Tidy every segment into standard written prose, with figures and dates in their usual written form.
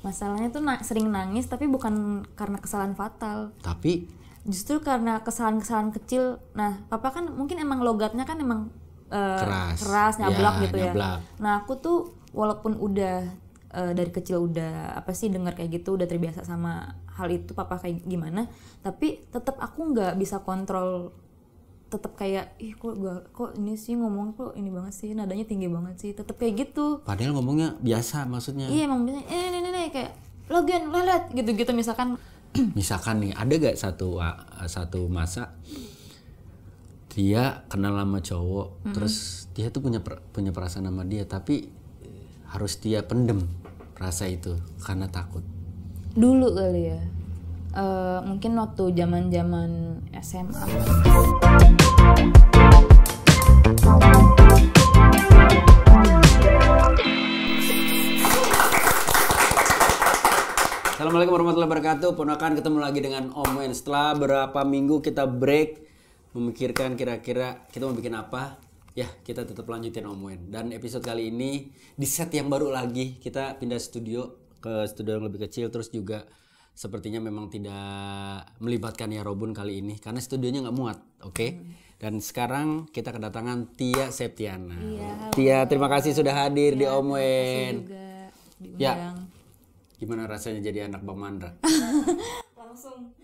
Masalahnya tuh sering nangis tapi bukan karena kesalahan fatal. Tapi justru karena kesalahan-kesalahan kecil. Nah, papa kan mungkin emang logatnya kan emang keras, nyablak gitu nyablak. ya. Nah, aku tuh walaupun udah dari kecil udah apa sih dengar kayak gitu, udah terbiasa sama hal itu papa kayak gimana, tapi tetap aku nggak bisa kontrol, tetap kayak kok ini sih ngomong kok ini banget sih, nadanya tinggi banget sih, tetap kayak gitu. Padahal ngomongnya biasa maksudnya. Iya emang biasanya ini kayak logan lelet gitu-gitu misalkan. Misalkan nih ada gak satu masa dia kenal sama cowok, terus dia tuh punya perasaan sama dia, tapi harus dia pendem rasa itu karena takut. Dulu kali ya, mungkin waktu zaman SMA. Assalamualaikum warahmatullahi wabarakatuh. Ponakan ketemu lagi dengan Om Wen. Setelah berapa minggu kita break memikirkan kira-kira kita mau bikin apa, ya kita tetap lanjutin Om Wen. Dan episode kali ini di set yang baru lagi, kita pindah studio ke studio yang lebih kecil, terus juga sepertinya memang tidak melibatkan ya Robun kali ini karena studionya nggak muat, oke? Dan sekarang kita kedatangan Tia Septiana. Iya, Tia, terima kasih sudah hadir di Om Wen. Ya. Gimana rasanya jadi anak Bang Mandra? Langsung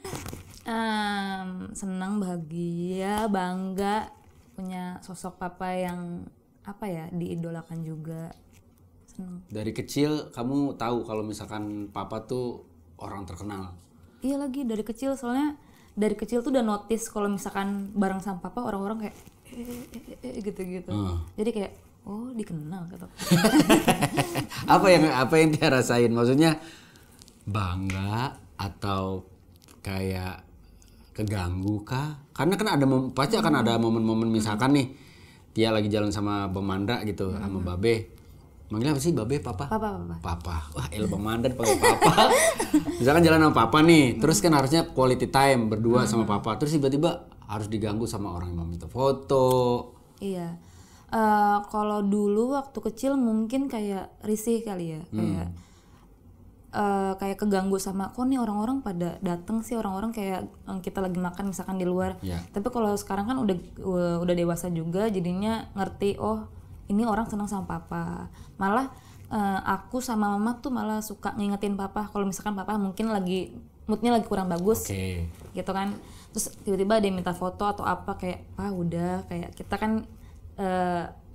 senang, bahagia, bangga punya sosok papa yang apa ya, diidolakan juga. Senang. Dari kecil kamu tahu kalau misalkan papa tuh orang terkenal? Iya lagi dari kecil, soalnya dari kecil tuh udah notice kalau misalkan bareng sama papa orang-orang kayak gitu-gitu. Jadi kayak oh dikenal gitu. apa yang dia rasain? Maksudnya bangga atau kayak keganggu kah? Karena kan ada pasti akan ada momen-momen misalkan nih dia lagi jalan sama Bang Mandra gitu, sama Babe. Manggil apa sih Babe? Papa? Papa. Wah, Bang Mandra panggil Papa. Misalkan jalan sama Papa nih, terus kan harusnya quality time berdua sama Papa. Terus tiba-tiba harus diganggu sama orang yang mau minta foto. Iya. Kalau dulu waktu kecil mungkin kayak risih kali ya, kayak keganggu sama kok nih orang-orang pada dateng sih, orang-orang kayak kita lagi makan misalkan di luar. Tapi kalau sekarang kan udah dewasa juga, jadinya ngerti oh ini orang senang sama papa. Malah aku sama mama tuh malah suka ngingetin papa kalau misalkan papa mungkin lagi moodnya lagi kurang bagus, gitu kan. Terus tiba-tiba ada yang minta foto atau apa, kayak udah kayak kita kan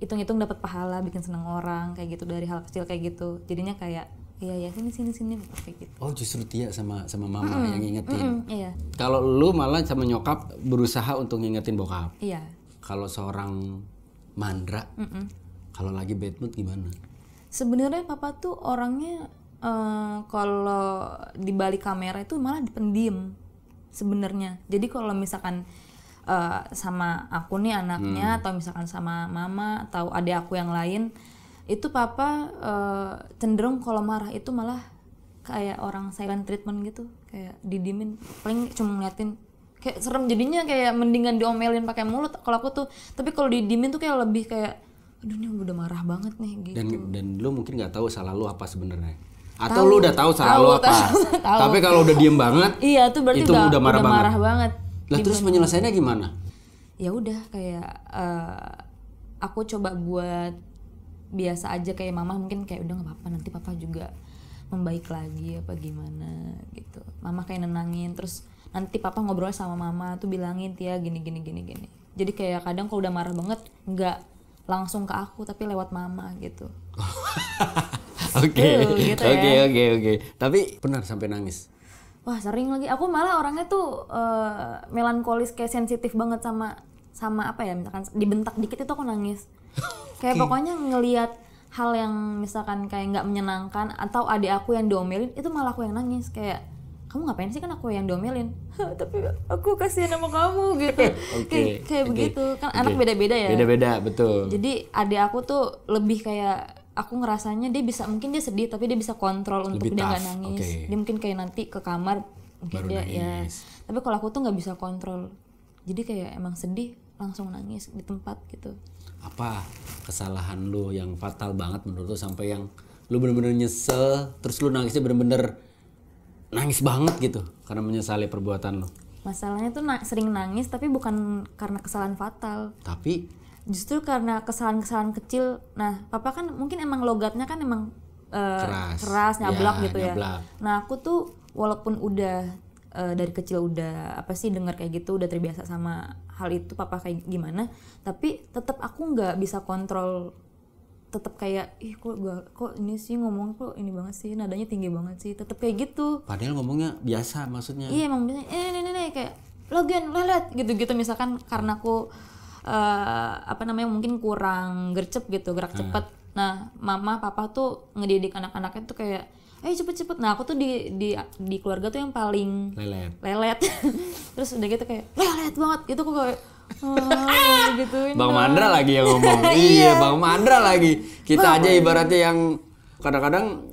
hitung-hitung dapat pahala bikin seneng orang kayak gitu dari hal kecil kayak gitu, jadinya kayak iya sini kayak gitu. Oh justru Tia sama mama yang ngingetin. Iya. Kalau lu malah sama nyokap berusaha untuk ngingetin bokap. Iya. Kalau seorang Mandra kalau lagi bad mood gimana? Sebenarnya papa tuh orangnya kalau di balik kamera itu malah pendiam sebenarnya. Jadi kalau misalkan sama aku nih anaknya atau misalkan sama mama atau adik aku yang lain, itu papa cenderung kalau marah itu malah kayak orang silent treatment gitu, kayak didimin, paling cuma ngeliatin, kayak serem jadinya, kayak mendingan diomelin pakai mulut kalau aku tuh. Tapi kalau didimin tuh kayak lebih kayak aduh ini udah marah banget nih gitu. Dan lu mungkin nggak tahu salah lu apa sebenarnya, atau lu udah tahu salah lu apa. Tahu. Tapi kalau udah diem banget, iya tuh berarti itu udah marah banget. Lah terus penyelesaiannya gimana? Ya udah kayak aku coba buat biasa aja kayak mama, mungkin kayak udah nggak apa-apa, nanti papa juga membaik lagi apa gimana gitu. Mama kayak nenangin, terus nanti papa ngobrol sama mama tuh bilangin Tia gini. Jadi kayak kadang kalau udah marah banget nggak langsung ke aku tapi lewat mama gitu. Oke. Gitu ya. Oke. Tapi benar sampai nangis? Wah sering lagi. Aku malah orangnya tuh melankolis, kayak sensitif banget sama apa ya, misalkan dibentak dikit itu aku nangis. Kayak pokoknya ngelihat hal yang misalkan kayak nggak menyenangkan atau adik aku yang diomelin, itu malah aku yang nangis. Kayak kamu ngapain sih, kan aku yang diomelin. Tapi aku kasihan sama kamu gitu. Kayak begitu kan. Anak beda-beda ya. Beda-beda, betul. Jadi adik aku tuh lebih kayak, aku ngerasanya dia bisa, mungkin dia sedih tapi dia bisa kontrol untuk dia nggak nangis. Dia mungkin kayak nanti ke kamar mungkin baru dia nangis. Ya. Tapi kalau aku tuh nggak bisa kontrol. Jadi kayak emang sedih langsung nangis di tempat gitu. Apa kesalahan lu yang fatal banget menurut lu sampai yang lu bener-bener nyesel, terus lu nangisnya bener-bener nangis banget gitu karena menyesali perbuatan lu? Masalahnya tuh sering nangis tapi bukan karena kesalahan fatal. Tapi Justru karena kesalahan-kesalahan kecil. Nah, papa kan mungkin emang logatnya kan emang keras, nyablak Ya, gitu nyablak. ya. Nah, aku tuh walaupun udah dari kecil udah apa sih dengar kayak gitu, udah terbiasa sama hal itu papa kayak gimana, tapi tetap aku nggak bisa kontrol, tetap kayak kok ini sih ngomong kok ini banget sih, nadanya tinggi banget sih, tetap kayak gitu. padahal ngomongnya biasa maksudnya. Iya emang biasanya ini kayak lagian lelet gitu-gitu, misalkan karena aku apa namanya mungkin kurang gercep gitu, gerak cepet. Nah mama papa tuh ngedidik anak-anaknya tuh kayak ayo cepet-cepet. Nah aku tuh di keluarga tuh yang paling lelet. Terus udah gitu kayak lelet banget gitu, kok kayak gituin Bang dong. Mandra lagi yang ngomong. Iya, Bang Mandra lagi. Kita aja ibaratnya yang kadang-kadang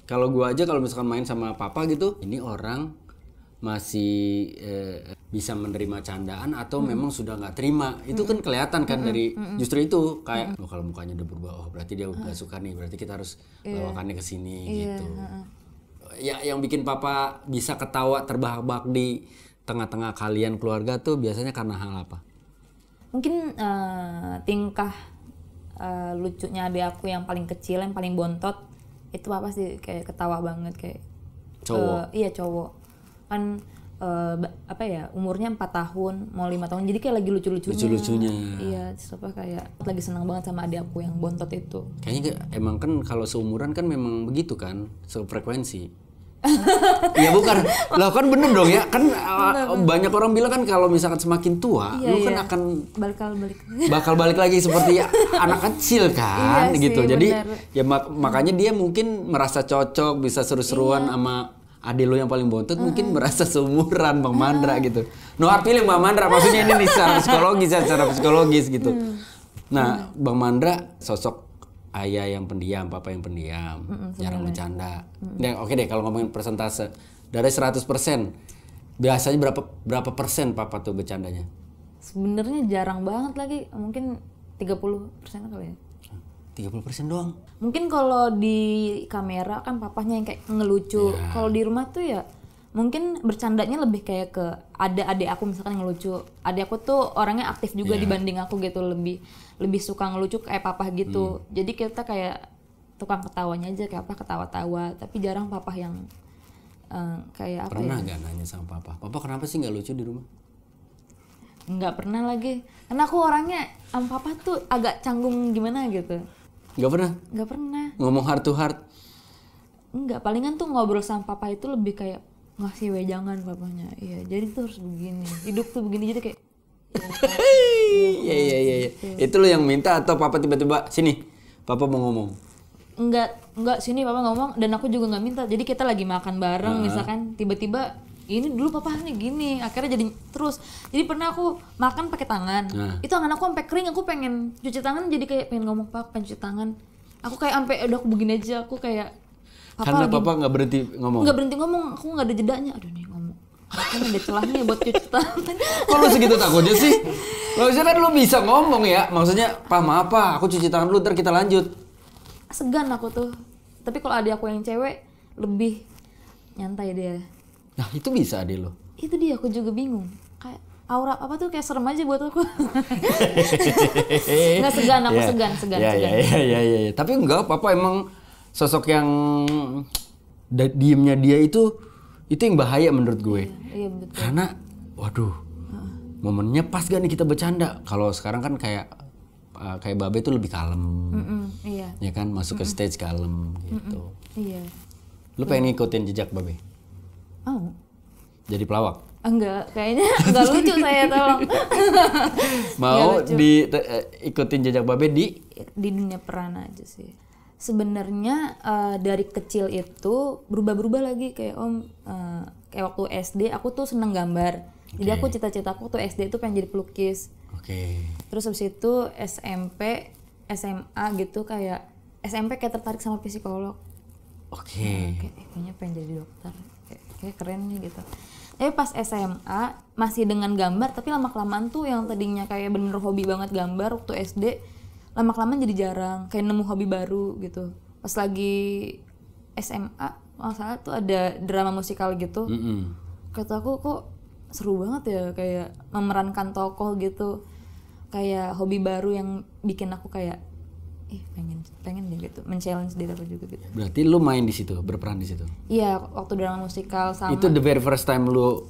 kalau gua aja kalau misalkan main sama papa gitu, ini orang masih bisa menerima candaan atau memang sudah nggak terima. Itu kan kelihatan kan dari justru itu kayak kalau mukanya udah berubah, oh berarti dia nggak suka nih, berarti kita harus bawakannya ke sini gitu. Ya yang bikin papa bisa ketawa terbahak-bahak di tengah-tengah kalian keluarga tuh biasanya karena hal apa? Mungkin tingkah lucunya adik aku yang paling kecil, yang paling bontot, itu apa sih kayak ketawa banget kayak Cowok. iya cowok kan apa ya umurnya 4 tahun mau 5 tahun, jadi kayak lagi lucu-lucunya. Iya, terus apa kayak lagi senang banget sama adik aku yang bontot itu. Kayaknya emang kan kalau seumuran kan memang begitu kan, sefrekuensi. Ya bukan, lah kan bener dong ya kan. Banyak orang bilang kan kalau misalkan semakin tua, lu kan akan bakal balik lagi seperti anak kecil kan, Iya gitu. sih, Jadi bener. ya makanya dia mungkin merasa cocok, bisa seru-seruan sama adik lu yang paling bontot, mungkin merasa seumuran Bang Mandra gitu. No hard feeling Bang Mandra, maksudnya ini nih secara psikologis gitu. Nah, Bang Mandra sosok ayah yang pendiam, papa yang pendiam, jarang bercanda. Nah, oke deh kalau ngomongin persentase dari 100%, biasanya berapa persen papa tuh bercandanya? Sebenarnya jarang banget lagi, mungkin 30% kali ya. 30% doang. Mungkin kalau di kamera kan papahnya yang kayak ngelucu. Kalau di rumah tuh ya mungkin bercandanya lebih kayak ke adik aku misalkan ngelucu. Adik aku tuh orangnya aktif juga dibanding aku gitu, lebih suka ngelucu kayak papa gitu. Jadi kita kayak tukang ketawanya aja, kayak apa ketawa-tawa, tapi jarang papa yang kayak apa Pernah ya? gak nanya sama papa? Papa kenapa sih nggak lucu di rumah? Nggak pernah lagi. Karena aku orangnya sama papa tuh agak canggung gimana gitu. Nggak pernah? Nggak pernah. Ngomong heart to heart? Enggak, palingan tuh ngobrol sama papa itu lebih kayak ngasih wejangan papanya. Iya, jadi tuh harus begini. Hidup tuh begini, jadi kayak Iya. Itu lo yang minta atau papa tiba-tiba sini? Papa mau ngomong. enggak sini papa ngomong, dan aku juga nggak minta. Jadi kita lagi makan bareng misalkan tiba-tiba ini dulu papa nih gini, akhirnya jadi terus. Jadi pernah aku makan pakai tangan. Itu tangan aku sampai kering, aku pengen cuci tangan, jadi kayak pengen ngomong pak pengen cuci tangan. Aku kayak sampai udah aku begini aja, aku kayak Karena papa nggak berhenti ngomong. nggak berhenti ngomong, aku nggak ada jedanya. Aduh nih ngomong, kan ada celahnya buat cuci tangan. Kok lu segitu takutnya sih? Maksudnya kan lu bisa ngomong ya. Maksudnya, Pak maaf Pak, aku cuci tangan dulu ntar kita lanjut. Segan aku tuh. Tapi kalau adik aku yang cewek lebih nyantai dia. Nah itu bisa adik lo. Itu dia, aku juga bingung. Kayak aura apa tuh kayak serem aja buat aku. Nggak segan, aku segan. Ya. Tapi enggak, papa emang sosok yang diemnya dia itu yang bahaya menurut gue. Iya betul. Karena, waduh, momennya pas gak nih kita bercanda. Kalau sekarang kan kayak Babe tuh lebih kalem, Iya. ya kan, masuk ke stage kalem gitu. Iya. Lu pengen ngikutin jejak Babe? Oh. Jadi pelawak? Enggak, kayaknya enggak lucu saya, tolong. Mau ikutin jejak Babe di dunia peran aja sih. Sebenarnya dari kecil itu berubah-berubah lagi kayak kayak waktu SD aku tuh seneng gambar. Jadi aku cita-citaku tuh SD tuh pengen jadi pelukis. Terus habis itu SMP, SMA gitu kayak SMP kayak tertarik sama psikolog. Kayaknya pengen jadi dokter. Kayak keren nih gitu. Tapi pas SMA masih dengan gambar, tapi lama-kelamaan tuh yang tadinya kayak bener hobi banget gambar waktu SD, lama-kelamaan jadi jarang, kayak nemu hobi baru gitu. pas lagi SMA nggak salah tuh ada drama musikal gitu. Kata aku kok seru banget ya kayak memerankan tokoh gitu, kayak hobi baru yang bikin aku kayak pengen deh gitu, men-challenge diri aku juga gitu. Berarti lu main di situ, berperan di situ? Iya, waktu drama musikal sama. Itu the very first time lu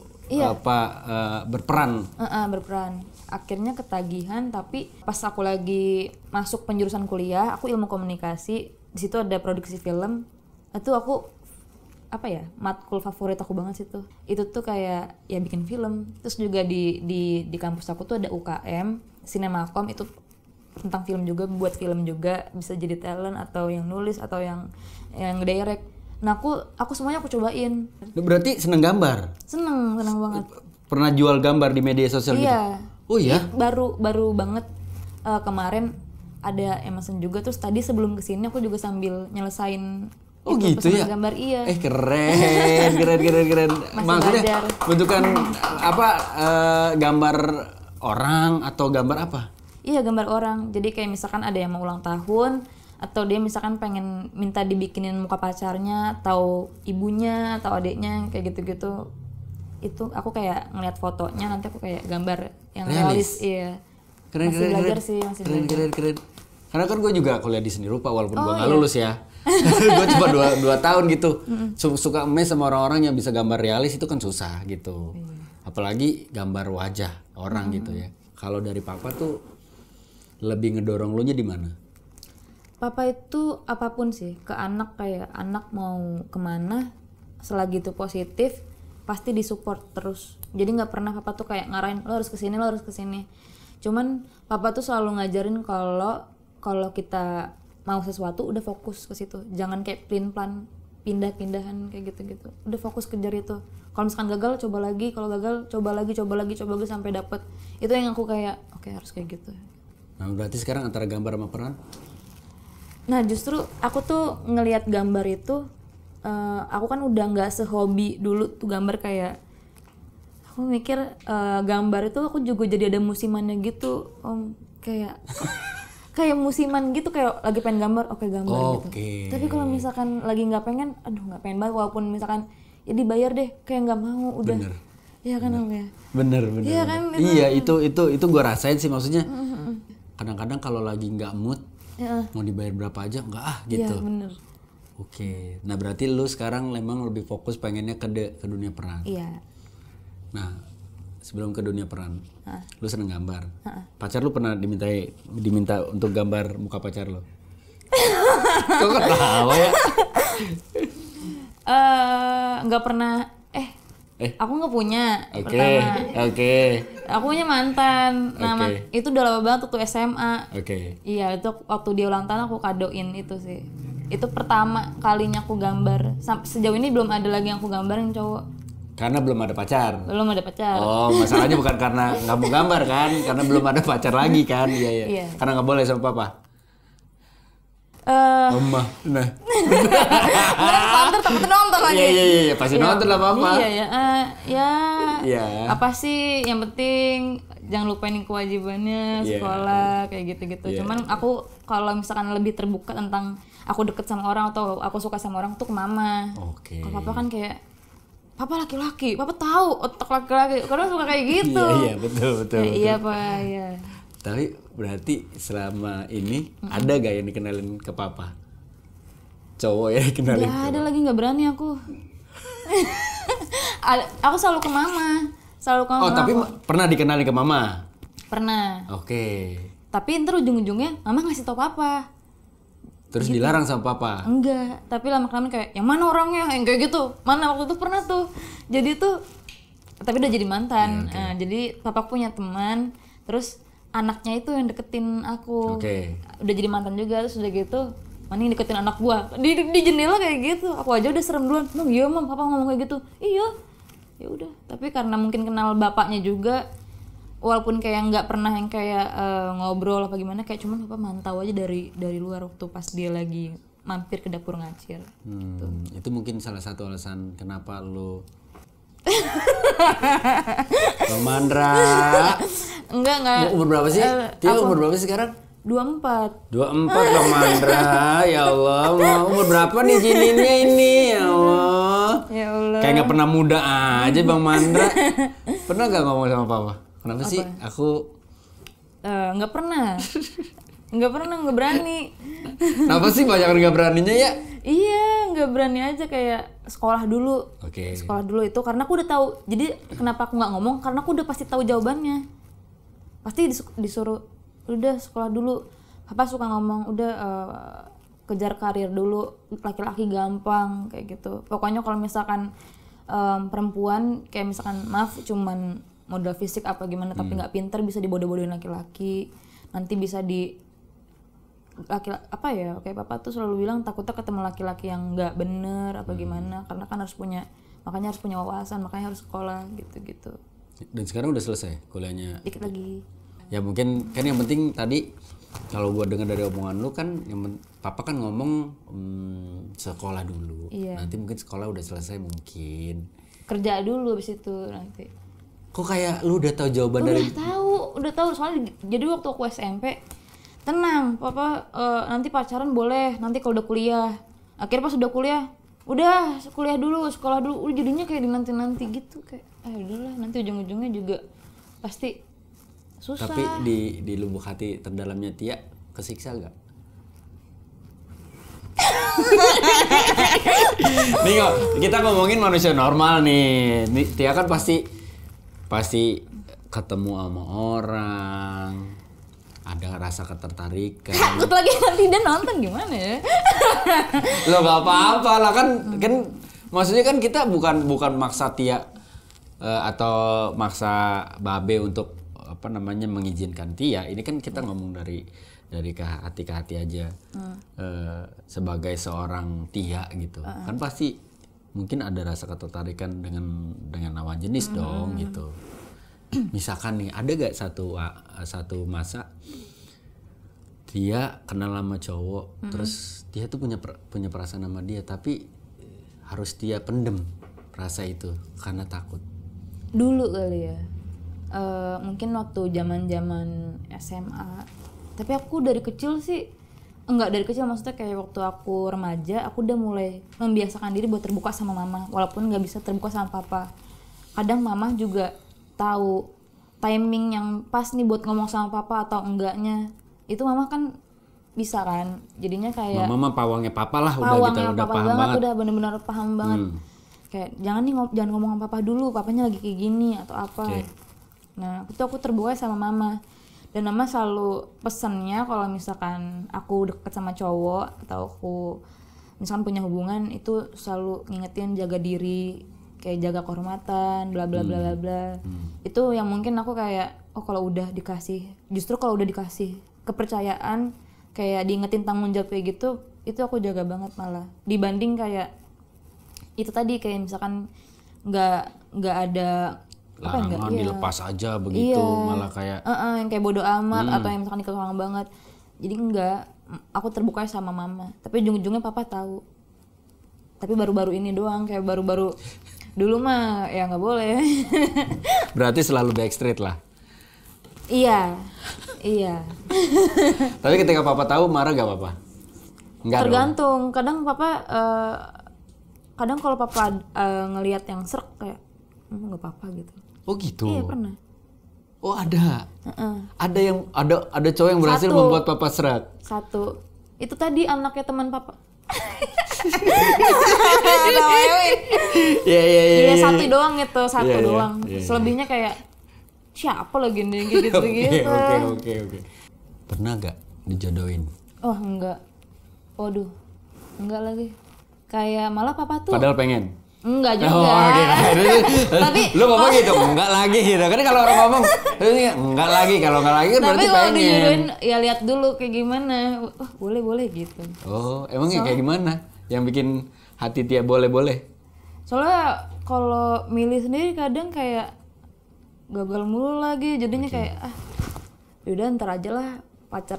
berperan? Berperan. Akhirnya ketagihan, tapi pas aku lagi masuk penjurusan kuliah, aku ilmu komunikasi, di situ ada produksi film. Itu aku matkul favorit aku banget sih tuh. Itu tuh kayak ya bikin film. Terus juga di kampus aku tuh ada UKM, Sinemakom, itu tentang film juga, buat film juga, bisa jadi talent atau yang nulis atau yang direct. Nah, aku semuanya aku cobain. Berarti seneng gambar? Seneng banget. Pernah jual gambar di media sosial gitu? Iya. Oh iya? Baru banget kemarin ada Amazon juga. Terus tadi sebelum kesini aku juga sambil nyelesain gitu ya? gambar. Iya. Keren. Maksudnya belajar. bentukan gambar orang atau gambar apa? Iya, gambar orang. Jadi kayak misalkan ada yang mau ulang tahun, atau dia misalkan pengen minta dibikinin muka pacarnya atau ibunya atau adiknya kayak gitu-gitu. Itu aku kayak ngeliat fotonya, nanti aku kayak gambar yang realis. Iya. Keren. Belajar. Keren. Karena kan gue juga kuliah di seni rupa walaupun gue nggak lulus ya. Gue cuma 2 tahun gitu. Suka mes sama orang-orang yang bisa gambar realis, itu kan susah gitu. Apalagi gambar wajah orang gitu ya. Kalau dari papa tuh lebih ngedorong lu nya di mana? Papa itu apapun sih ke anak, kayak anak mau kemana selagi itu positif pasti disupport terus. Jadi nggak pernah papa tuh kayak ngarahin lo harus kesini. Cuman papa tuh selalu ngajarin kalau kita mau sesuatu udah fokus ke situ, jangan kayak plan pindah-pindahan kayak gitu-gitu. Udah fokus kejar itu. Kalau misalkan gagal coba lagi, kalau gagal coba lagi sampai dapet. Itu yang aku kayak oke, harus kayak gitu. Nah, berarti sekarang antara gambar sama peran? Nah, justru aku tuh ngelihat gambar itu, aku kan udah nggak sehobi dulu tuh gambar. Kayak aku mikir gambar itu aku juga jadi ada musimannya gitu, Om. Kayak musiman gitu, kayak lagi pengen gambar, oke gambar gitu. Tapi kalau misalkan lagi nggak pengen, nggak pengen banget, walaupun misalkan ya dibayar deh, kayak nggak mau udah. Iya kan Om ya? Bener. Iya kan? Iya, itu gue rasain sih, maksudnya. Kadang-kadang kalau lagi nggak mood, mau dibayar berapa aja nggak gitu. Iya bener. Oke, nah berarti lu sekarang memang lebih fokus pengennya ke dunia peran. Iya. Nah, sebelum ke dunia peran, lu seneng gambar. Pacar lu pernah diminta untuk gambar muka pacar lu? Kok ketawa ya? Nggak pernah. Aku nggak punya. Oke. Aku punya mantan. Nah, itu udah lama banget waktu SMA. Iya, itu waktu dia ulang tahun aku kadoin itu sih. Itu pertama kalinya aku gambar. Sejauh ini belum ada lagi yang aku gambarin cowok. Karena belum ada pacar. Belum ada pacar. Oh, masalahnya bukan karena nggak mau gambar kan? Karena belum ada pacar lagi kan? Iya. Karena nggak boleh sama papa. Nah. Ntar takut nonton lagi. Iya, pasti nonton lah papa. Iya. Apa sih? Yang penting jangan lupain kewajibannya, sekolah kayak gitu-gitu. Cuman aku kalau misalkan lebih terbuka tentang aku deket sama orang atau aku suka sama orang tuh ke mama. Kalau papa kan kayak papa laki-laki, papa tahu otak laki-laki, karena suka kayak gitu. Iya, betul. Iya, Pak, iya. Tapi berarti selama ini ada gak yang dikenalin ke papa? Cowok ya dikenalin? Gak ada lagi, nggak berani aku. Aku selalu ke mama. Tapi pernah dikenalin ke mama? Pernah. Oke. Tapi ntar ujung-ujungnya mama ngasih tau papa. Terus gitu. Dilarang sama papa? Enggak, tapi lama-kelamaan kayak yang mana orangnya, yang kayak gitu. Mana waktu itu pernah tuh. Jadi tuh, tapi udah jadi mantan. Jadi papa punya teman, terus anaknya itu yang deketin aku. Udah jadi mantan juga, terus udah gitu, mana yang deketin anak gua di jendela kayak gitu. Aku aja udah serem duluan. Iya mam, papa ngomong kayak gitu. Iya. Ya udah. Tapi karena mungkin kenal bapaknya juga, walaupun kayak nggak pernah yang kayak ngobrol apa gimana, kayak cuman papa mantau aja dari luar waktu pas dia lagi mampir ke dapur ngacir. Gitu. Itu mungkin salah satu alasan kenapa lo Bang Mandra. Enggak. Umur berapa sih? Dia umur berapa sih sekarang? 24. 24 Bang Mandra, ya Allah, mau umur berapa nih jininnya ini, ya Allah. Ya Allah. Kayak nggak pernah muda aja Bang Mandra. Pernah nggak ngomong sama papa? Kenapa sih aku? Nggak pernah. Nggak berani. Kenapa sih banyak nggak beraninya ya? Iya, nggak berani aja kayak sekolah dulu. Oke. Sekolah dulu itu karena aku udah tahu. Jadi kenapa aku nggak ngomong? Karena aku udah pasti tahu jawabannya. Pasti disuruh udah sekolah dulu. Papa suka ngomong udah kejar karir dulu. Laki-laki gampang kayak gitu. Pokoknya kalau misalkan perempuan kayak misalkan maaf cuman modal fisik apa gimana tapi nggak pinter bisa dibodoh-bodohin laki-laki. Nanti bisa di apa ya, kayak papa tuh selalu bilang takutnya ketemu laki-laki yang nggak bener apa gimana, karena kan makanya harus punya wawasan, makanya harus sekolah gitu. Dan sekarang udah selesai kuliahnya? Dikit lagi. Ya mungkin kan yang penting tadi kalau gua dengar dari omongan lu kan papa kan ngomong sekolah dulu. Iya. Nanti mungkin sekolah udah selesai mungkin Kerja dulu abis itu nanti. kok kayak lu udah tahu jawaban dari Udah tahu soalnya jadi waktu aku SMP tenang, papa nanti pacaran boleh nanti kalau udah kuliah. Akhirnya pas udah kuliah, udah kuliah dulu, sekolah dulu, udah jadinya kayak dinanti-nanti gitu kayak udahlah nanti ujung-ujungnya juga pasti susah. Tapi di lubuk hati terdalamnya Tia kesiksa gak? Nih kok kita ngomongin manusia normal nih. Tia kan pasti ketemu sama orang, ada rasa ketertarikan. Takut lagi nanti dia nonton gimana ya? Lo gak apa-apa lah kan maksudnya kan kita bukan maksa Tia atau maksa Babe untuk apa namanya mengizinkan Tia. Ini kan kita ngomong dari ke hati aja. Sebagai seorang Tia gitu. Kan pasti mungkin ada rasa ketertarikan dengan lawan jenis dong gitu. Misalkan nih ada gak satu masa Tia kenal sama cowok, terus Tia tuh punya perasaan sama dia, tapi harus Tia pendem rasa itu karena takut. Dulu kali ya, mungkin waktu zaman SMA. Tapi aku dari kecil sih, enggak dari kecil maksudnya kayak waktu aku remaja, aku udah mulai membiasakan diri buat terbuka sama mama, walaupun nggak bisa terbuka sama papa. Kadang mama juga tahu timing yang pas nih buat ngomong sama papa atau enggaknya. Itu mama kan bisa kan, jadinya kayak mama pawangnya papa lah udah gitu, udah paham banget. Udah bener-bener paham banget. Kayak jangan ngomong sama papa dulu, papanya lagi kayak gini atau apa. Nah itu aku terbuka sama mama, dan mama selalu pesennya kalau misalkan aku deket sama cowok atau aku misalkan punya hubungan, itu selalu ngingetin jaga diri, kayak jaga kehormatan, bla bla bla bla bla. Itu yang mungkin aku kayak kalau udah dikasih kepercayaan, kayak diingetin tanggung jawab kayak gitu, itu aku jaga banget malah. Dibanding kayak itu tadi kayak misalkan nggak ada larangan dilepas aja begitu, malah kayak yang kayak bodo amat atau yang misalkan dikekang banget. Jadi aku terbuka sama mama, tapi ujung-ujungnya papa tahu. Tapi baru-baru ini doang, kayak baru-baru dulu mah ya nggak boleh. Berarti selalu backstreet lah. Iya. Tapi ketika papa tahu marah gak papa? Enggak. Tergantung. Kadang papa kadang kalau papa ngelihat yang serk kayak nggak apa-apa gitu. Oh gitu. Iya pernah. Oh ada. Ada cowok yang berhasil membuat papa serak. Satu. Itu tadi anaknya teman papa. Iya satu doang gitu, doang. Selebihnya kayak siapa lagi nih gitu. Oke. Pernah gak dijodohin? Oh enggak. Waduh. Enggak lagi. Kayak malah papa tuh. Padahal pengen. Enggak juga. Tapi lu ngomong gitu, enggak lagi gitu. Kan kalau orang ngomong enggak lagi kan berarti pengen. Tapi kalau dijodohin ya lihat dulu kayak gimana. Boleh gitu. Oh, emangnya kayak gimana? Yang bikin hati Tia boleh? Soalnya kalau milih sendiri kadang kayak gagal mulu lagi, jadinya kayak yaudah ntar aja lah,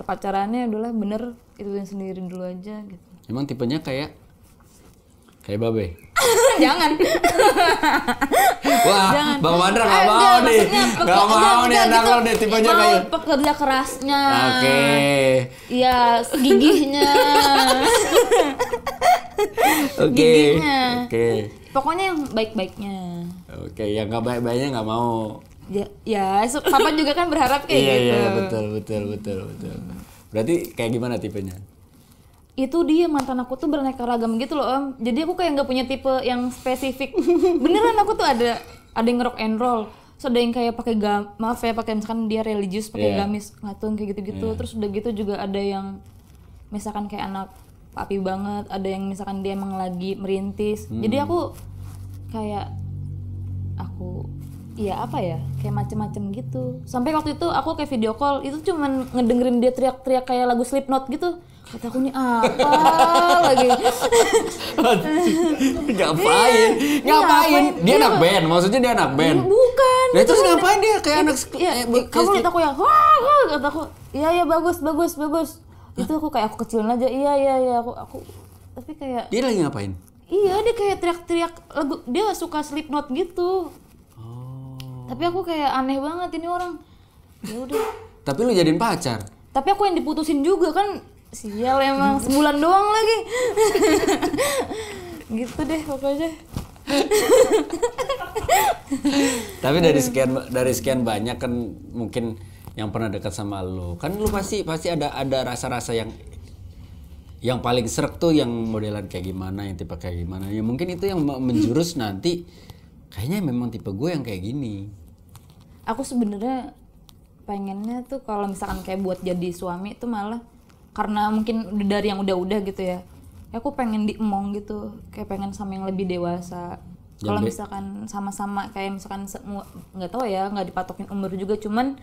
pacarannya adalah bener ituin sendiri dulu aja gitu. Emang tipenya kayak Kayak babe. Jangan. Wah, Jangan. Bang Mandra nggak mau nih. Nggak mau nih anak lo deh tipenya mau kayak. pekerja kerasnya. Oke. Iya, gigihnya. Oke. Gigihnya. Oke. Pokoknya yang baik-baiknya. Oke, yang nggak baik-baiknya nggak mau. Ya, papa juga kan berharap kayak gitu. Iya, betul. Berarti kayak gimana tipenya? Itu dia mantan aku tuh beraneka ragam gitu loh Om. Jadi aku kayak nggak punya tipe yang spesifik. Beneran aku tuh ada yang rock and roll. Terus ada yang kayak pakai maaf ya, pakai misalkan dia religius pakai gamis ngatung kayak gitu-gitu. Terus udah gitu juga ada yang misalkan kayak anak papi banget, ada yang misalkan dia emang lagi merintis. Jadi aku kayak iya apa ya, kayak macem-macem gitu. Sampai waktu itu aku kayak video call, itu cuman ngedengerin dia teriak-teriak kayak lagu Slipknot gitu. Kata aku nih apa lagi? Ngapain? Dia anak band, maksudnya dia anak band. Bukan. Nah, terus ngapain dia kayak anak kamu lihat aku yang wah, kata aku. Iya bagus. Itu aku kayak aku kecilin aja. Iya aku tapi kayak dia lagi ngapain? Iya, dia kayak teriak-teriak lagu, dia suka Slipknot gitu. Tapi aku kayak aneh banget ini orang. Ya udah. Tapi lu jadiin pacar. Tapi aku yang diputusin juga kan. Sial emang sebulan doang lagi. Gitu deh pokoknya. Tapi dari sekian banyak kan mungkin yang pernah dekat sama lu. Kan lu pasti ada rasa-rasa yang paling srek tuh yang modelan kayak gimana, yang tipe kayak gimana. Ya mungkin itu yang menjurus nanti kayaknya memang tipe gue yang kayak gini. Aku sebenarnya pengennya tuh kalau misalkan kayak buat jadi suami tuh malah karena mungkin dari yang udah gitu ya. Aku pengen diemong gitu, kayak pengen sama yang lebih dewasa. Kalau misalkan sama-sama kayak misalkan nggak tahu ya, nggak dipatokin umur juga, cuman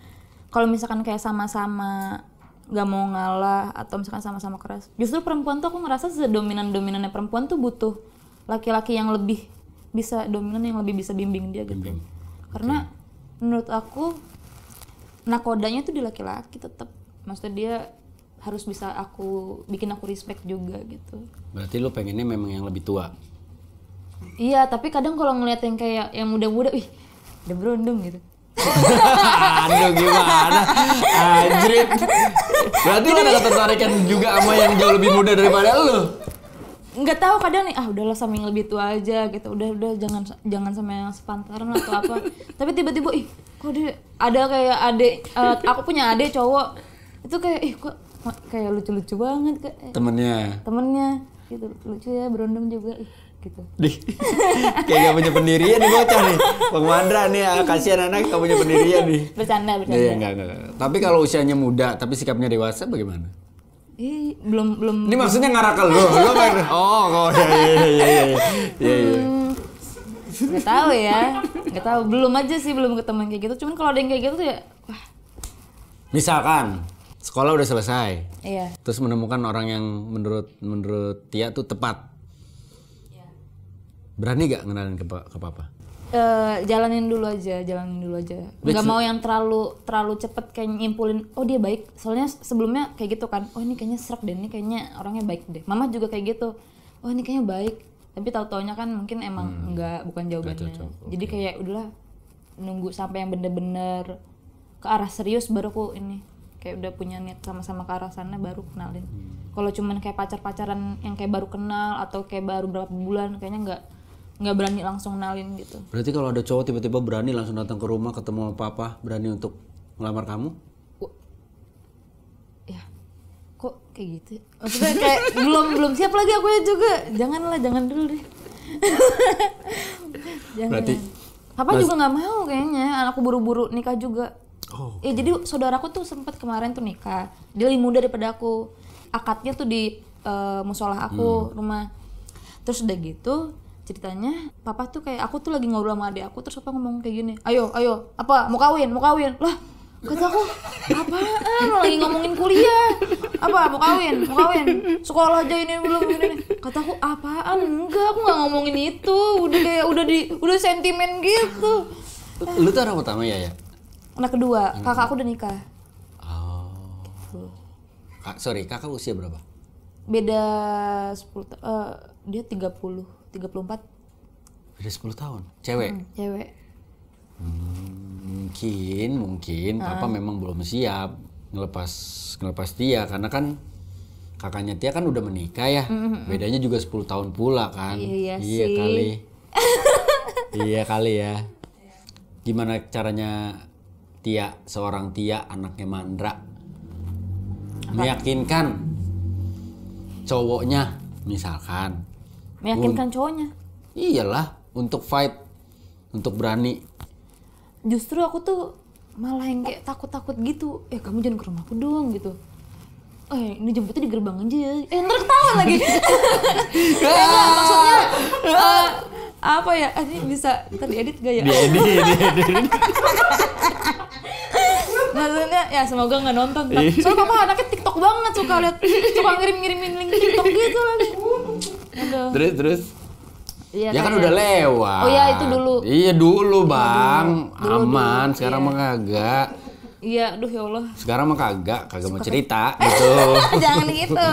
kalau misalkan kayak sama-sama nggak mau ngalah atau misalkan sama-sama keras. Justru perempuan tuh aku ngerasa sedominan-dominannya perempuan tuh butuh laki-laki yang lebih bisa dominan, yang lebih bisa bimbing dia gitu. Karena menurut aku nakodanya tuh di laki-laki tetap. Maksudnya dia harus bisa bikin aku respect juga gitu. Berarti lu pengennya memang yang lebih tua? Iya, tapi kadang kalau ngeliat yang kayak yang muda-muda, udah berondong gitu. Aduh gimana? Anjrit. Berarti lu ada ketertarikan juga sama yang jauh lebih muda daripada lu? Nggak tahu kadang nih, udahlah sama yang lebih tua aja gitu. Udah jangan sama yang sepantaran atau apa. Tapi tiba-tiba kok dia ada kayak aku punya adik cowok. Itu kayak kok kayak lucu-lucu banget temennya gitu, lucu ya, berondong juga gitu. Kayak gak punya pendirian nih bocah nih. Bang Mandra nih, kasihan anak gak punya pendirian nih. Bercanda. Iya, enggak. Tapi kalau usianya muda tapi sikapnya dewasa bagaimana? Belum. Ini maksudnya ngarah ke lu. Iya. Nggak tahu, belum aja sih, belum ketemu yang kayak gitu. Cuman kalau ada yang kayak gitu tuh ya, wah. Misalkan sekolah udah selesai. Iya. Terus menemukan orang yang menurut Tia tuh tepat. Iya. Berani gak ngenalin ke papa? Jalanin dulu aja. Nggak mau yang terlalu cepet kayak nyimpulin, oh dia baik. Soalnya sebelumnya kayak gitu kan, oh ini kayaknya serak deh, ini kayaknya orangnya baik deh. Mama juga kayak gitu, oh ini kayaknya baik. Tapi tahu-taunya kan mungkin emang bukan jawabannya. Jadi kayak udahlah, nunggu sampai yang bener-bener ke arah serius baru aku ini. Kayak udah punya niat sama-sama ke arah sana baru kenalin. Kalau cuman kayak pacar-pacaran yang kayak baru kenal atau kayak baru berapa bulan, kayaknya nggak berani langsung kenalin gitu. Berarti kalau ada cowok tiba-tiba berani langsung datang ke rumah ketemu sama papa, berani untuk ngelamar kamu? Ya, kok kayak gitu? Maksudnya kayak belum siap lagi aku ya juga. Jangan dulu deh. Jangan. Berarti papa juga nggak mau kayaknya, anakku buru-buru nikah juga. Jadi saudaraku tuh sempat kemarin tuh nikah. Dia lebih muda daripada aku. Akadnya tuh di musola aku, rumah. Terus udah gitu, ceritanya papa tuh kayak aku tuh lagi ngobrol sama adik aku, terus papa ngomong kayak gini, ayo apa mau kawin lah. Kata aku, apaan lo lagi ngomongin kuliah, apa mau kawin sekolah aja ini belum ini. Kata aku, apaan, enggak, aku nggak ngomongin itu, udah kayak udah sentimen gitu. Lu tuh anak pertama ya? Anak kedua, kakak aku udah nikah. Sorry, kakak usia berapa? Beda 10 dia 30 34. Beda 10 tahun. Cewek. Cewek. Mungkin papa memang belum siap ngelepas Tia karena kan kakaknya Tia kan udah menikah ya. Bedanya juga 10 tahun pula kan. Iya sih. Kali. Iya kali ya. Gimana caranya Tia, seorang Tia anaknya Mandra meyakinkan cowoknya misalkan. Meyakinkan cowoknya. Iyalah, untuk fight, untuk berani. Justru aku tuh malah yang kayak takut-takut gitu. Kamu jangan ke rumahku dong gitu. Ini jemputnya di gerbang aja ya. Ntar ketahuan lagi. Enggak, maksudnya apa ya? Ini bisa ntar diedit gak ya? Diedit. Maksudnya ya semoga nggak nonton. Soalnya papa anaknya TikTok banget, suka ngirim-ngirimin link TikTok gitu lagi. Terus. Iya, ya kan udah lewat. Oh ya itu dulu. Iya dulu bang, dulu, aman. Sekarang mah kagak. Iya, aduh ya Allah. Sekarang mah kagak mau cerita gitu. Jangan gitu.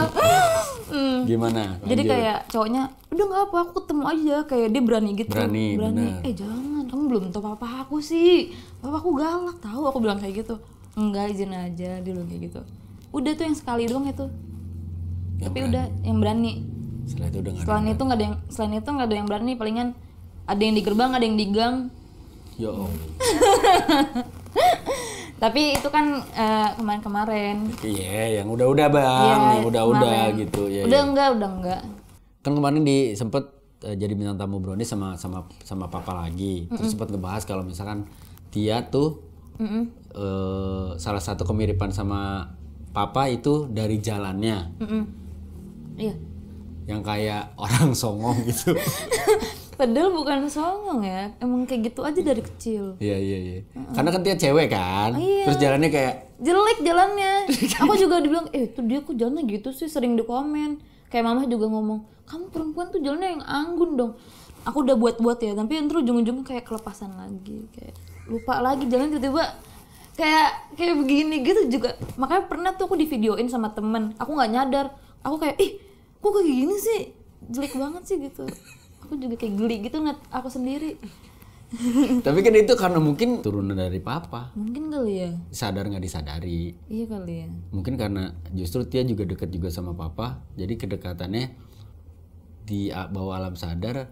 Gimana? Jadi kayak cowoknya, udah nggak apa, aku ketemu aja. Kayak dia berani gitu. Berani. Bener. Jangan, kamu belum tahu papa aku sih. Papa aku galak tahu. Aku bilang kayak gitu. Enggak, izin aja, dia bilang kayak gitu. Udah tuh yang sekali doang itu. Tapi berani. Udah yang berani. Setelah itu udah Selain itu nggak ada yang berani. Palingan ada yang di gerbang, ada yang di gang. Yo. Tapi itu kan kemarin-kemarin. Iya, yang udah-udah bang, yang udah-udah gitu ya. Udah enggak. Kan kemarin sempet jadi bintang tamu Brownies sama papa lagi. Terus sempet ngebahas kalau misalkan Tia tuh salah satu kemiripan sama papa itu dari jalannya. Iya. Yang kayak orang songong gitu. Padahal bukan songong ya, emang kayak gitu aja dari kecil. Iya. Karena kan Tia cewek kan, Iya. Terus jalannya kayak jelek jalannya. Aku juga dibilang, tuh dia kok jalannya gitu sih, sering di komen. Kayak mama juga ngomong, kamu perempuan tuh jalannya yang anggun dong. Aku udah buat ya, tapi ntar ujung-ujungnya kayak kelepasan lagi, kayak lupa lagi jalan tiba-tiba kayak begini gitu juga. Makanya pernah tuh aku divideoin sama temen, aku nggak nyadar, aku kayak kok kayak gini sih, jelek banget sih gitu. Aku juga kayak geli gitu ngeliat aku sendiri. Tapi kan itu karena mungkin turunan dari papa. Mungkin kali ya. Sadar nggak disadari. Iya kali ya. Mungkin karena justru Tia juga deket juga sama papa, jadi kedekatannya di bawah alam sadar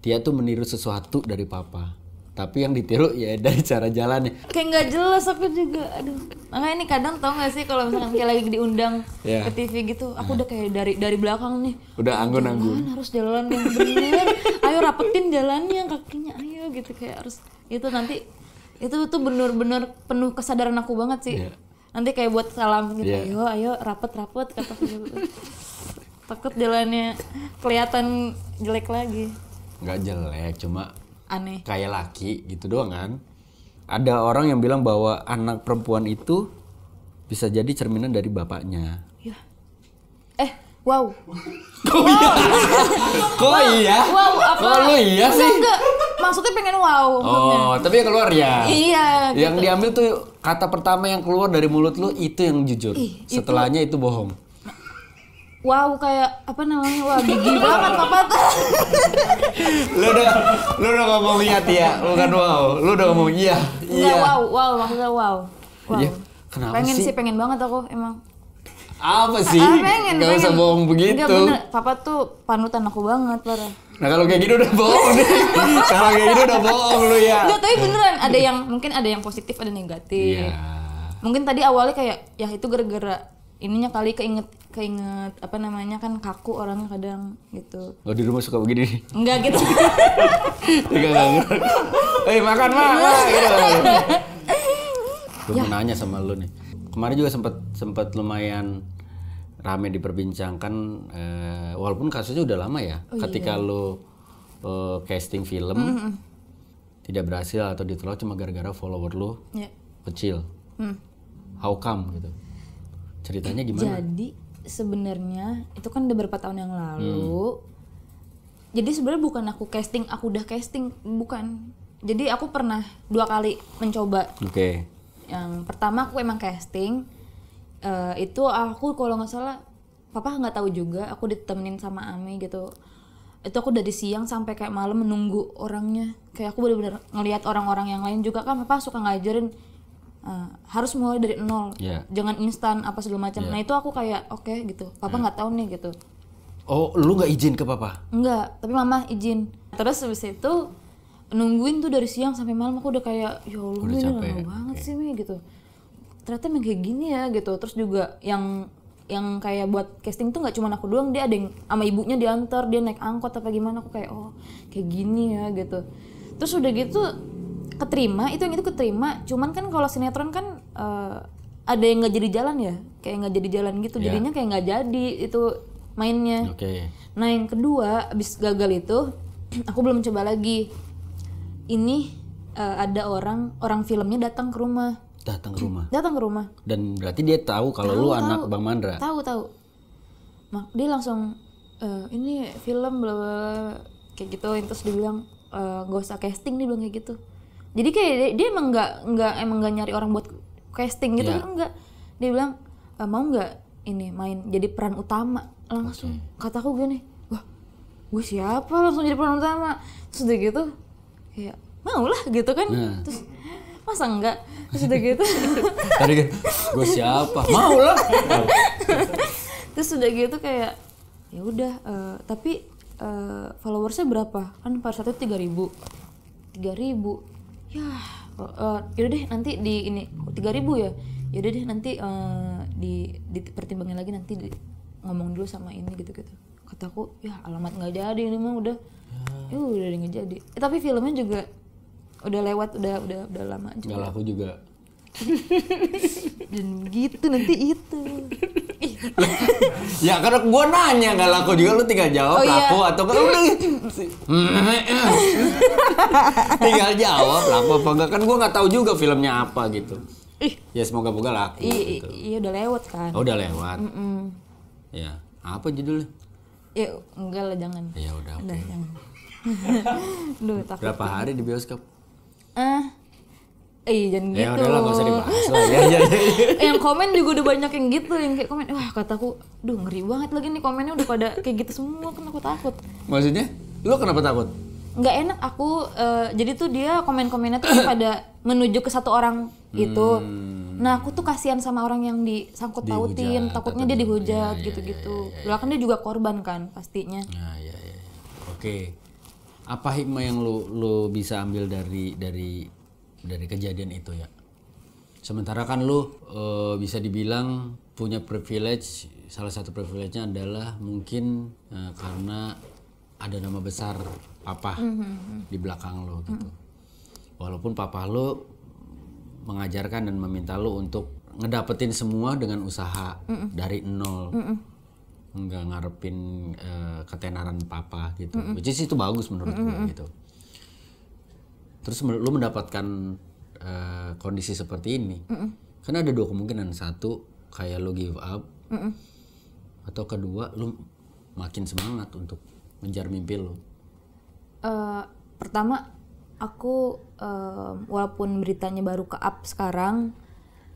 Tia tuh meniru sesuatu dari papa. Tapi yang ditiru ya dari cara jalannya. Kayak nggak jelas aku juga, aduh. Makanya ini kadang tau nggak sih kalau misalkan kayak lagi diundang ke TV gitu, aku udah kayak dari belakang nih. Udah anggun-anggun. Harus jalan yang bener. Ayo rapetin jalannya, kakinya ayo gitu kayak harus. Itu nanti itu tuh bener-bener penuh kesadaran aku banget sih. Yeah. Nanti kayak buat salam gitu, ayo rapet kata gitu. Takut jalannya kelihatan jelek lagi. Nggak jelek, cuma aneh. Kayak laki gitu doang kan. Ada orang yang bilang bahwa anak perempuan itu bisa jadi cerminan dari bapaknya. Ya. Wow. Kok iya? Wow, apa? Kok lu iya sih? Enggak. Maksudnya pengen wow. Oh, tapi yang keluar ya? Iya. Yang gitu. Diambil tuh kata pertama yang keluar dari mulut lu itu yang jujur. Setelahnya itu bohong. Wow, kayak apa namanya? Wah, gigi banget papa tuh. Lu udah ngomong iya Tia, bukan wow. Lu udah ngomong iya. Enggak, wow, maksudnya wow. Iya. Kenapa sih? Pengen banget aku emang. Apa sih? Pengen. Gak usah bohong begitu. Enggak bener, papa tuh panutan aku banget, parah. Nah kalau kayak gini udah bohong deh. Kalau kayak gini udah bohong lu ya. Enggak, tapi beneran mungkin ada yang positif, ada negatif. Iya. Mungkin tadi awalnya kayak ya itu gara-gara ininya kali keinget apa namanya kan kaku orangnya kadang gitu. Lo di rumah suka begini? Enggak gitu. Enggak. Makan mah gitu. Gue mau nanya sama lu nih. Kemarin juga sempat lumayan rame diperbincangkan walaupun kasusnya udah lama ya. Ketika lu casting film tidak berhasil atau ditolak cuma gara-gara follower lu kecil. How come gitu? Ceritanya gimana? Jadi sebenarnya itu kan udah beberapa tahun yang lalu. Jadi sebenarnya bukan aku udah casting, bukan. Jadi aku pernah 2 kali mencoba. Oke. Yang pertama aku emang casting, itu aku kalau nggak salah, papa nggak tahu juga, aku ditemenin sama Ami gitu. Itu aku dari siang sampai kayak malam menunggu orangnya. Kayak aku benar-benar ngelihat orang-orang yang lain juga kan papa suka ngajarin harus mulai dari nol. Jangan instan apa segala macam. Nah, itu aku kayak oke gitu. Papa nggak tahu nih gitu. Oh, lu nggak izin ke papa? Enggak, tapi mama izin. Terus habis itu nungguin tuh dari siang sampai malam, aku udah kayak ya Allah ini lama banget sih Mi gitu. Ternyata emang kayak gini ya gitu. Terus juga yang kayak buat casting tuh nggak cuma aku doang, dia ada yang sama ibunya diantar, dia naik angkot apa gimana, aku kayak oh kayak gini ya gitu. Terus udah gitu keterima, itu yang itu keterima, cuman kan kalau sinetron kan ada yang nggak jadi jalan ya, kayak nggak jadi jalan gitu, jadinya kayak nggak jadi itu mainnya. Nah yang kedua abis gagal itu aku belum coba lagi. Ini ada orang filmnya datang ke rumah. Datang ke rumah. Dan berarti dia tahu kalau lu anak Bang Mandra. Tahu. Dia langsung ini film bla bla kayak gitu. Terus dia bilang gak usah casting, dia bilang kayak gitu. Jadi kayak dia emang nggak nyari orang buat casting gitu, enggak. Dia bilang mau nggak ini main jadi peran utama langsung. Kataku gini, wah gue siapa langsung jadi peran utama. Terus udah gitu kayak mau lah gitu kan. Terus masa enggak? Terus udah gitu tadi kan gue siapa mau lah. Terus udah gitu kayak ya udah tapi followersnya berapa kan pada saat itu 3.000 ya yaudah deh nanti di ini 3.000 ya yaudah deh nanti dipertimbangin lagi nanti ngomong dulu sama ini gitu kataku ya alamat nggak jadi ini mah udah udah nggak jadi tapi filmnya juga udah lewat udah lama juga. Nggak laku juga. Dan gitu nanti itu. Ya karena gue nanya nggak laku juga, lu tinggal jawab laku atau enggak udah. Tinggal jawab laku apa enggak, kan gue nggak tahu juga filmnya apa gitu. Ya semoga-moga laku. Gitu. Iya udah lewat kan. Oh udah lewat. Ya apa judulnya? Ya enggak lah jangan. Ya udah oke. Duh, takut. Berapa hari di bioskop? Jangan gitu. Ya udahlah gak usah dibahas lah. Ya. Yang komen juga udah banyak yang gitu, yang kayak komen, wah kataku, duh ngeri banget lagi nih komennya udah pada kayak gitu semua, kan aku takut. Maksudnya? Lu kenapa takut? Nggak enak aku, jadi tuh dia komen-komennya tuh pada menuju ke satu orang itu. Nah aku tuh kasihan sama orang yang disangkut pautin, takutnya dia dihujat gitu-gitu. Ya, kan dia juga korban kan pastinya. Ya. Oke. Apa hikmah yang lu bisa ambil dari kejadian itu ya? Sementara kan lu bisa dibilang punya privilege, salah satu privilege-nya adalah mungkin karena ada nama besar papa di belakang lu gitu. Walaupun papa lu mengajarkan dan meminta lu untuk ngedapetin semua dengan usaha dari nol. Nggak ngarepin ketenaran papa gitu, which is itu bagus menurut gue gitu. Terus lu mendapatkan kondisi seperti ini, kan ada dua kemungkinan, satu kayak lu give up, atau kedua lu makin semangat untuk ngejar mimpi lu. Pertama aku walaupun beritanya baru ke up sekarang,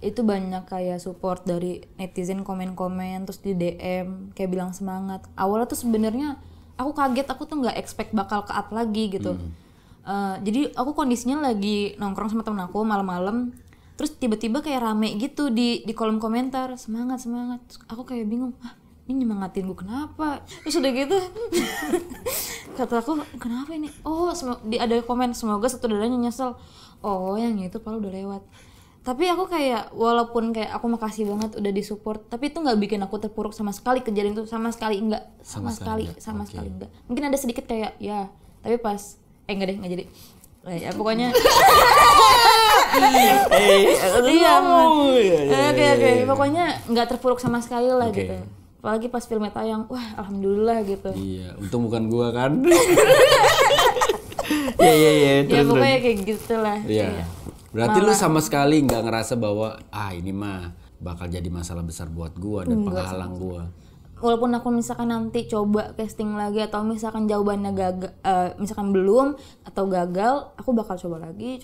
itu banyak kayak support dari netizen, komen-komen terus di DM kayak bilang semangat. Awalnya tuh sebenarnya aku kaget, aku tuh nggak expect bakal ke up lagi gitu. Jadi aku kondisinya lagi nongkrong sama temen aku malam-malam, terus tiba-tiba kayak rame gitu di kolom komentar, semangat. Terus aku kayak bingung, ini nyemangatin gue kenapa? Terus udah gitu kata aku kenapa ini? Oh ada komen semoga satu dadanya nyesel. Oh yang itu padahal udah lewat. Tapi aku kayak walaupun kayak aku makasih banget udah disupport, tapi itu nggak bikin aku terpuruk sama sekali kejadian itu, sama sekali enggak. Sekali enggak. Mungkin ada sedikit kayak ya, tapi pas enggak deh, nggak jadi. Ya pokoknya Oke. Pokoknya nggak terpuruk sama sekali lah gitu. Apalagi pas filmnya tayang, wah alhamdulillah gitu. Iya, untung bukan gua kan. Iya. Ya pokoknya kayak gitulah. Iya. Berarti lu sama sekali nggak ngerasa bahwa ini mah bakal jadi masalah besar buat gua dan penghalang gua. Walaupun aku misalkan nanti coba casting lagi atau misalkan jawabannya gagal, misalkan belum atau gagal, aku bakal coba lagi.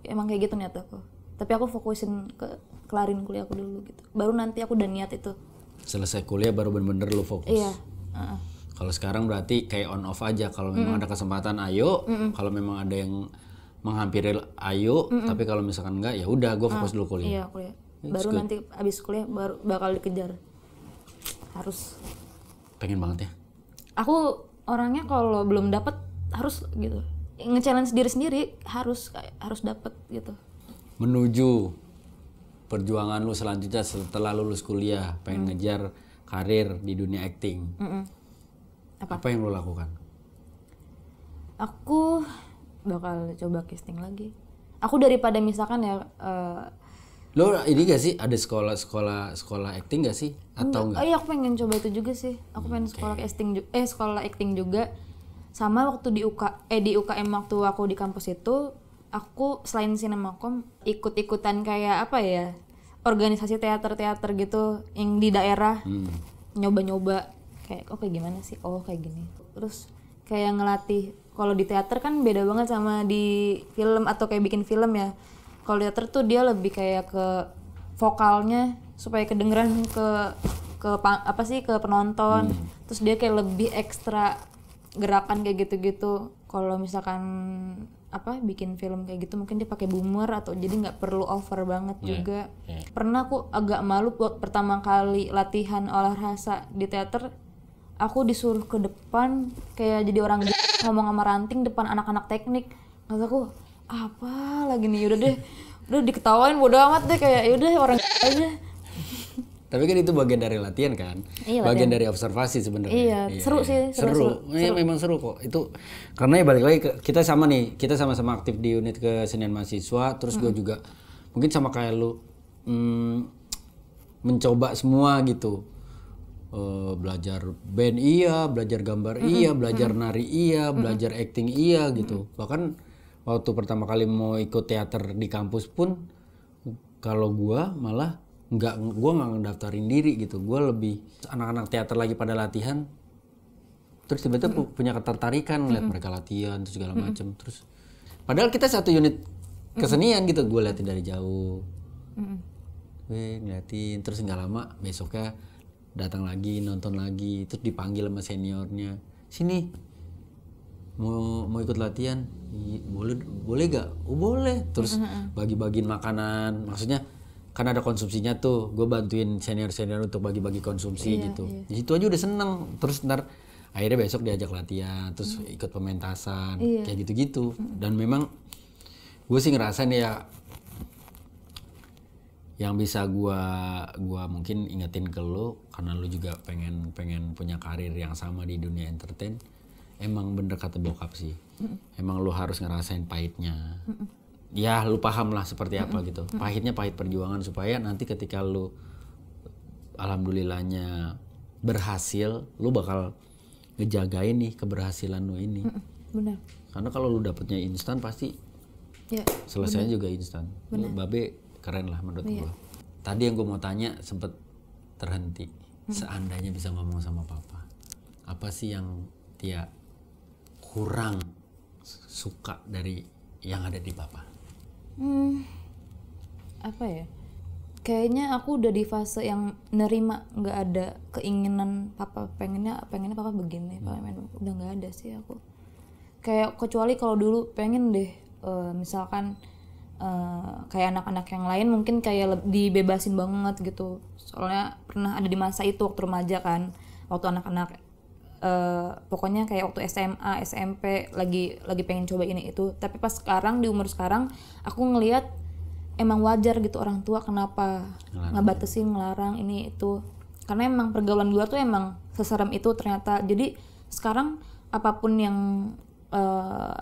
Emang kayak gitu niat aku. Tapi aku fokusin ke kelarin kuliah aku dulu gitu. Baru nanti aku udah niat itu. Selesai kuliah baru bener-bener lu fokus. Iya. Kalau sekarang berarti kayak on off aja. Kalau memang ada kesempatan ayo, kalau memang ada yang menghampiri ayo, tapi kalau misalkan enggak ya udah gue fokus dulu kuliah. Iya, kuliah. Baru nanti abis kuliah baru bakal dikejar. Harus. Pengen banget ya. Aku orangnya kalau belum dapet harus gitu. Nge-challenge diri sendiri harus dapet gitu. Menuju perjuangan lu selanjutnya setelah lulus kuliah, pengen ngejar karir di dunia acting. Apa yang lu lakukan? Aku bakal coba casting lagi. Aku daripada misalkan ya Lo ini gak sih ada sekolah acting gak sih atau enggak? iya, aku pengen coba itu juga sih. Aku pengen sekolah acting juga. Sama waktu di UKM waktu aku di kampus itu, aku selain Sinemacom ikut-ikutan kayak apa ya? Organisasi teater-teater gitu yang di daerah. Nyoba-nyoba kayak kayak gimana sih? Oh, kayak gini. Terus kayak ngelatih. Kalau di teater kan beda banget sama di film atau kayak bikin film ya. Kalau teater tuh dia lebih kayak ke vokalnya supaya kedengeran ke penonton. Terus dia kayak lebih ekstra gerakan kayak gitu-gitu. Kalau misalkan bikin film kayak gitu mungkin dia pakai boomer atau jadi nggak perlu over banget juga. Pernah aku agak malu buat pertama kali latihan olah rasa di teater. Aku disuruh ke depan kayak jadi orang ngomong sama ranting depan anak-anak teknik. Terus aku apa lagi nih, udah diketawain bodo amat deh, kayak yaudah orang aja. Tapi kan itu bagian dari latihan kan, bagian dari observasi sebenarnya. Iya, seru sih. Seru. Memang seru kok. Itu karena ya balik lagi kita sama-sama aktif di unit kesenian mahasiswa. Terus gue juga mungkin sama kayak lu mencoba semua gitu. Belajar band iya, belajar gambar iya, belajar nari iya, belajar acting iya gitu. Bahkan waktu pertama kali mau ikut teater di kampus pun, kalau gua malah nggak ngedaftarin diri gitu. Gua lebih anak-anak teater lagi pada latihan, terus tiba-tiba punya ketertarikan ngeliat mereka latihan terus segala macem. Terus padahal kita satu unit kesenian gitu, gua liatin dari jauh, ngeliatin. Terus nggak lama besoknya datang lagi, nonton lagi, terus dipanggil sama seniornya, sini mau ikut latihan. Boleh gak? Oh boleh. Terus bagi-bagiin makanan, maksudnya kan ada konsumsinya tuh, gue bantuin senior untuk bagi-bagi konsumsi gitu. Di situ aja udah seneng. Terus ntar akhirnya besok diajak latihan, terus ikut pementasan, kayak gitu-gitu. Dan memang gue sih ngerasain ya, yang bisa gue mungkin ingetin ke lo, karena lo juga pengen punya karir yang sama di dunia entertain. Emang bener kata bokap sih, emang lu harus ngerasain pahitnya. Ya lu paham lah seperti apa gitu. Pahitnya pahit perjuangan, supaya nanti ketika lu alhamdulillahnya berhasil, lu bakal ngejagain nih keberhasilan lu ini. Benar. Karena kalau lu dapetnya instan pasti selesainya juga instan. Lu babe keren lah menurut gua. Tadi yang gua mau tanya sempet terhenti. Seandainya bisa ngomong sama papa, apa sih yang dia kurang suka dari yang ada di papa? Apa ya? Kayaknya aku udah di fase yang nerima, nggak ada keinginan papa pengennya papa begini, udah nggak ada sih aku. Kayak kecuali kalau dulu pengen deh, misalkan kayak anak-anak yang lain mungkin kayak dibebasin banget gitu. Soalnya pernah ada di masa itu waktu remaja kan, waktu anak-anak pokoknya kayak waktu SMA, SMP lagi pengen coba ini itu. Tapi pas sekarang, di umur sekarang, aku ngelihat emang wajar gitu orang tua kenapa ngebatasin, ngelarang ini itu. Karena emang pergaulan luar tuh emang seserem itu ternyata. Jadi sekarang apapun yang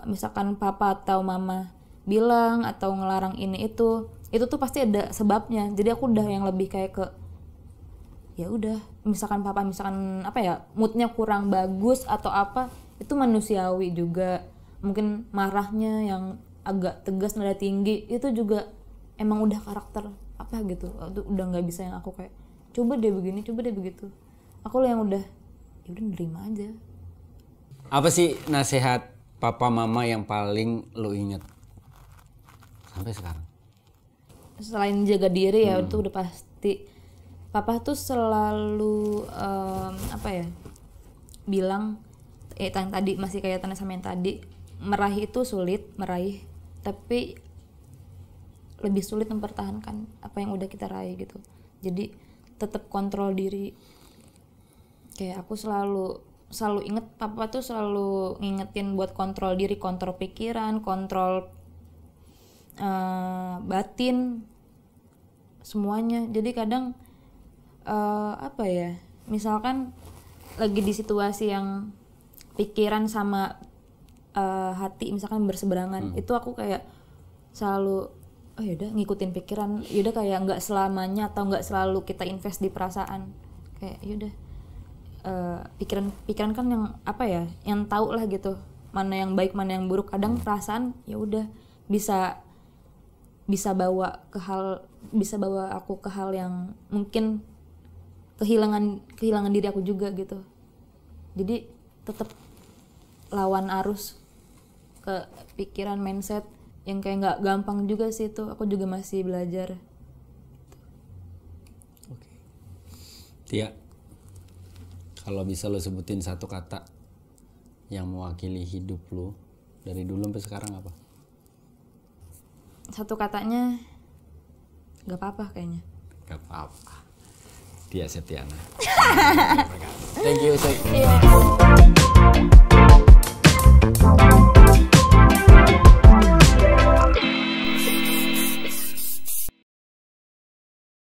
misalkan papa atau mama bilang atau ngelarang ini itu tuh pasti ada sebabnya. Jadi aku udah yang lebih kayak ke ya udah, misalkan papa moodnya kurang bagus atau apa, itu manusiawi juga. Mungkin marahnya yang agak tegas, nada tinggi, itu juga emang udah karakter apa gitu. Itu udah nggak bisa yang aku kayak coba deh begini, coba deh begitu. Aku yang udah ya udah nerima aja. Apa sih nasihat papa mama yang paling lo inget sampai sekarang? Selain jaga diri ya, itu udah pasti. Papa tuh selalu bilang yang tadi masih kaitannya sama yang tadi, meraih itu sulit, tapi lebih sulit mempertahankan apa yang udah kita raih gitu. Jadi tetap kontrol diri. Kayak aku selalu inget, papa tuh selalu ngingetin buat kontrol diri, kontrol pikiran, kontrol batin, semuanya. Jadi kadang apa ya, misalkan lagi di situasi yang pikiran sama hati misalkan berseberangan, itu aku kayak selalu oh yaudah ngikutin pikiran, yaudah kayak nggak selamanya atau nggak selalu kita invest di perasaan, kayak yaudah pikiran kan yang apa ya, yang tahu lah gitu mana yang baik mana yang buruk. Kadang perasaan ya udah bisa bawa aku ke hal yang mungkin kehilangan diri aku juga gitu. Jadi tetap lawan arus ke pikiran, mindset yang kayak nggak gampang juga sih itu. Aku juga masih belajar. Oke. Tia, kalau bisa lo sebutin satu kata yang mewakili hidup lo dari dulu sampai sekarang apa? Satu katanya nggak apa-apa kayaknya. Gak apa-apa. Tia Septiana. Thank you, Say. Iya.